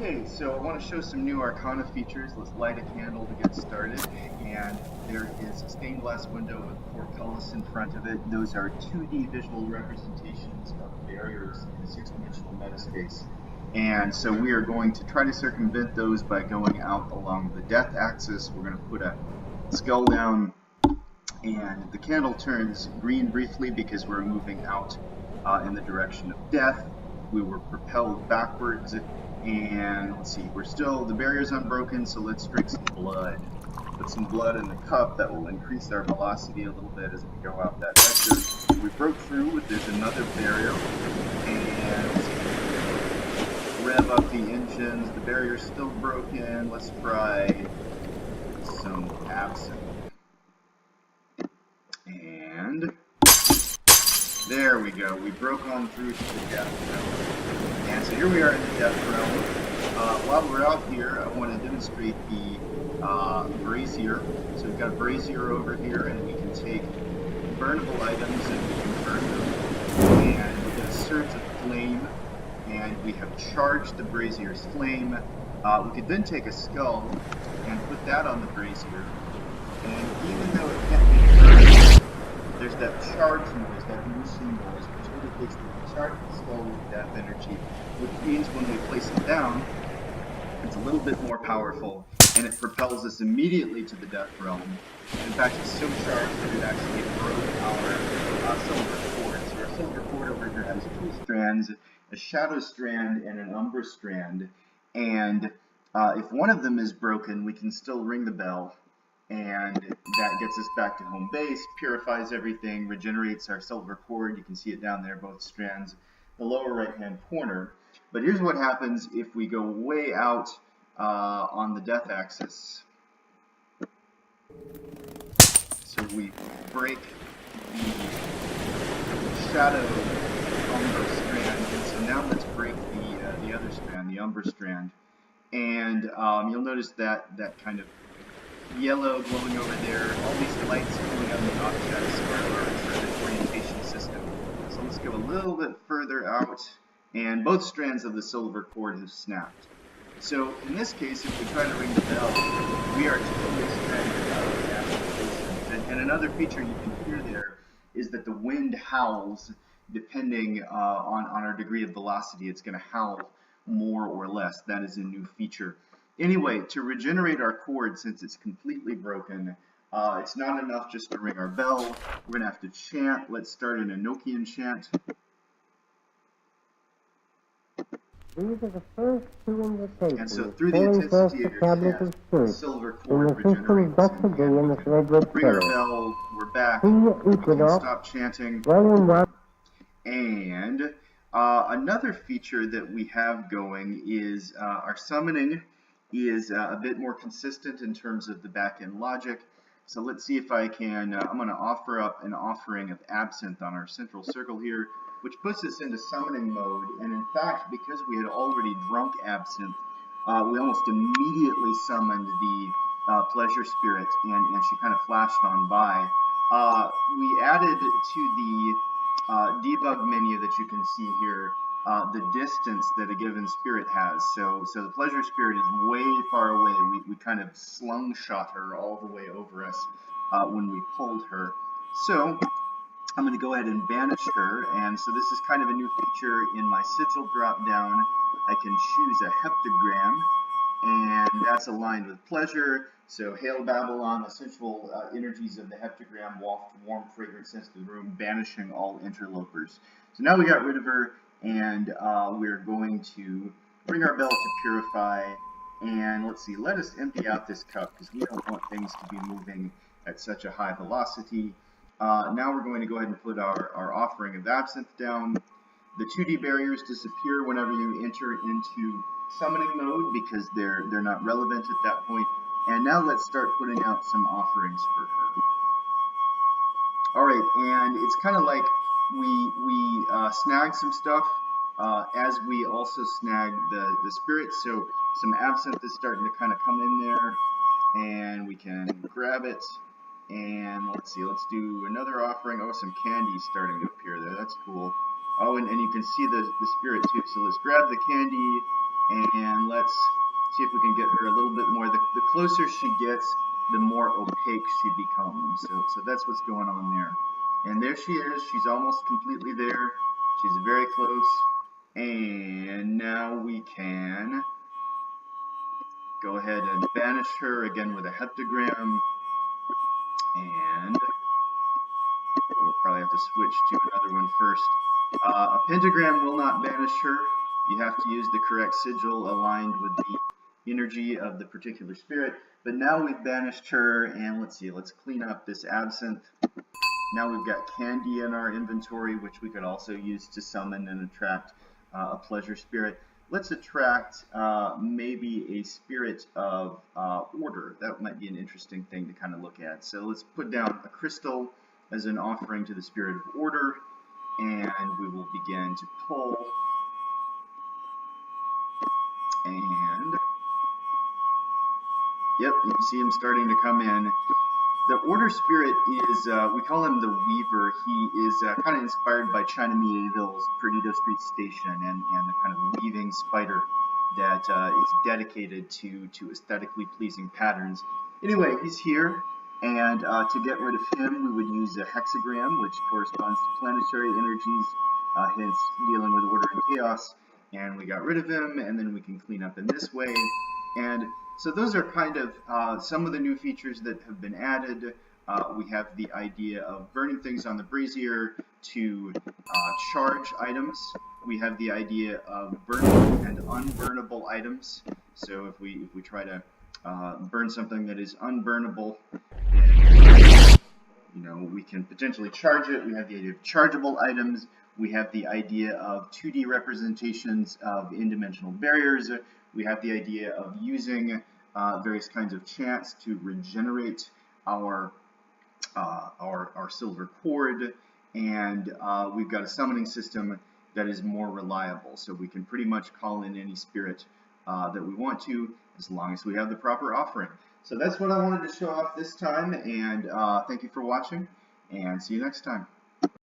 Okay, so I want to show some new Arcana features. Let's light a candle to get started. And there is a stained glass window with portcullis in front of it. Those are 2D visual representations of barriers in a 6-dimensional metaspace. And so we are going to try to circumvent those by going out along the death axis. We're going to put a skull down, and the candle turns green briefly because we're moving out in the direction of death. We were propelled backwards, and let's see, the barrier's unbroken, so let's drink some blood. Put some blood in the cup. That will increase our velocity a little bit as we go out that vector. We broke through, but there's another barrier, and let's rev up the engines. The barrier's still broken. Let's try some absinthe. And there we go. We broke on through to the death realm. And so here we are in the death realm. While we're out here, I want to demonstrate the brazier. So we've got a brazier over here, and we can take burnable items and we can burn them. And we get a surge of flame, and we have charged the brazier's flame. We could then take a skull and put that on the brazier. And even though it can't be burned, there's that charge noise, that whooshing noise, which indicates that we charge the skull with death energy, which means when we place it down, it's a little bit more powerful, and it propels us immediately to the death realm. And in fact, it's so charged that it actually broke our silver cord. So our silver cord over here has 2 strands, a shadow strand and an umbra strand. And if one of them is broken, we can still ring the bell. And that gets us back to home base, purifies everything, regenerates our silver cord. You can see it down there, both strands, the lower right-hand corner. But here's what happens if we go way out on the death axis. So we break the shadow umbra strand, and so now let's break the other strand, the umbra strand. And you'll notice that kind of yellow glowing over there, all these lights going on the objects are our certain orientation system. So let's go a little bit further out, and both strands of the silver cord have snapped. So in this case, if we try to ring the bell, we are totally stranded out of the application. And another feature you can hear there is that the wind howls depending on our degree of velocity. It's going to howl more or less. That is a new feature. Anyway, to regenerate our cord, since it's completely broken, it's not enough just to ring our bell. We're going to have to chant. Let's start an Enochian chant. These are the first 2 invitations. And so through the intensity of your chant, the silver cord regenerates. And bring our bell. We're back. We can stop chanting. And another feature that we have going is our summoning is a bit more consistent in terms of the back-end logic. So let's see if I can, I'm going to offer up an offering of absinthe on our central circle here, which puts us into summoning mode. And in fact, because we had already drunk absinthe, we almost immediately summoned the pleasure spirit, and she kind of flashed on by. We added to the debug menu that you can see here the distance that a given spirit has. So the pleasure spirit is way far away. We kind of slungshot her all the way over us when we pulled her. So I'm going to go ahead and banish her, and so this is kind of a new feature in my sigil drop down. I can choose a heptagram, and that's aligned with pleasure. So hail Babalon, the sensual energies of the heptagram waft warm fragrance into the room, banishing all interlopers. So now we got rid of her, and we're going to ring our bell to purify. And let's see, let us empty out this cup because we don't want things to be moving at such a high velocity. Now we're going to go ahead and put our offering of absinthe down. The 2D barriers disappear whenever you enter into summoning mode because they're not relevant at that point. And now let's start putting out some offerings for her. Alright, and it's kind of like we snagged some stuff as we also snagged the spirit. So some absinthe is starting to kind of come in there, and we can grab it. And let's see, let's do another offering. Oh, some candy starting to appear there. That's cool. Oh, and you can see the spirit too. So let's grab the candy, and let's see if we can get her a little bit more. The closer she gets, the more opaque she becomes. So that's what's going on there. And there she is. She's almost completely there. She's very close. And now we can go ahead and banish her again with a heptagram. And we'll probably have to switch to another one first. A pentagram will not banish her. You have to use the correct sigil aligned with the energy of the particular spirit. But now we've banished her, and let's see, let's clean up this absinthe. Now we've got candy in our inventory, which we could also use to summon and attract a pleasure spirit. Let's attract maybe a spirit of order. That might be an interesting thing to kind of look at. So let's put down a crystal as an offering to the spirit of order, and we will begin to pull. And yep, you can see him starting to come in. The order spirit is, we call him the Weaver. He is kind of inspired by China Mieville's Perdido Street Station and the kind of weaving spider that is dedicated to aesthetically pleasing patterns. Anyway, he's here, and to get rid of him, we would use a hexagram, which corresponds to planetary energies, hence dealing with order and chaos. And we got rid of him, and then we can clean up in this way. And so those are kind of some of the new features that have been added. We have the idea of burning things on the brazier to charge items. We have the idea of burnable and unburnable items. So if we try to burn something that is unburnable, then, we can potentially charge it. We have the idea of chargeable items. We have the idea of 2D representations of in-dimensional barriers. We have the idea of using various kinds of chants to regenerate our silver cord, and we've got a summoning system that is more reliable. So we can pretty much call in any spirit that we want to, as long as we have the proper offering. So that's what I wanted to show off this time, and thank you for watching, and see you next time.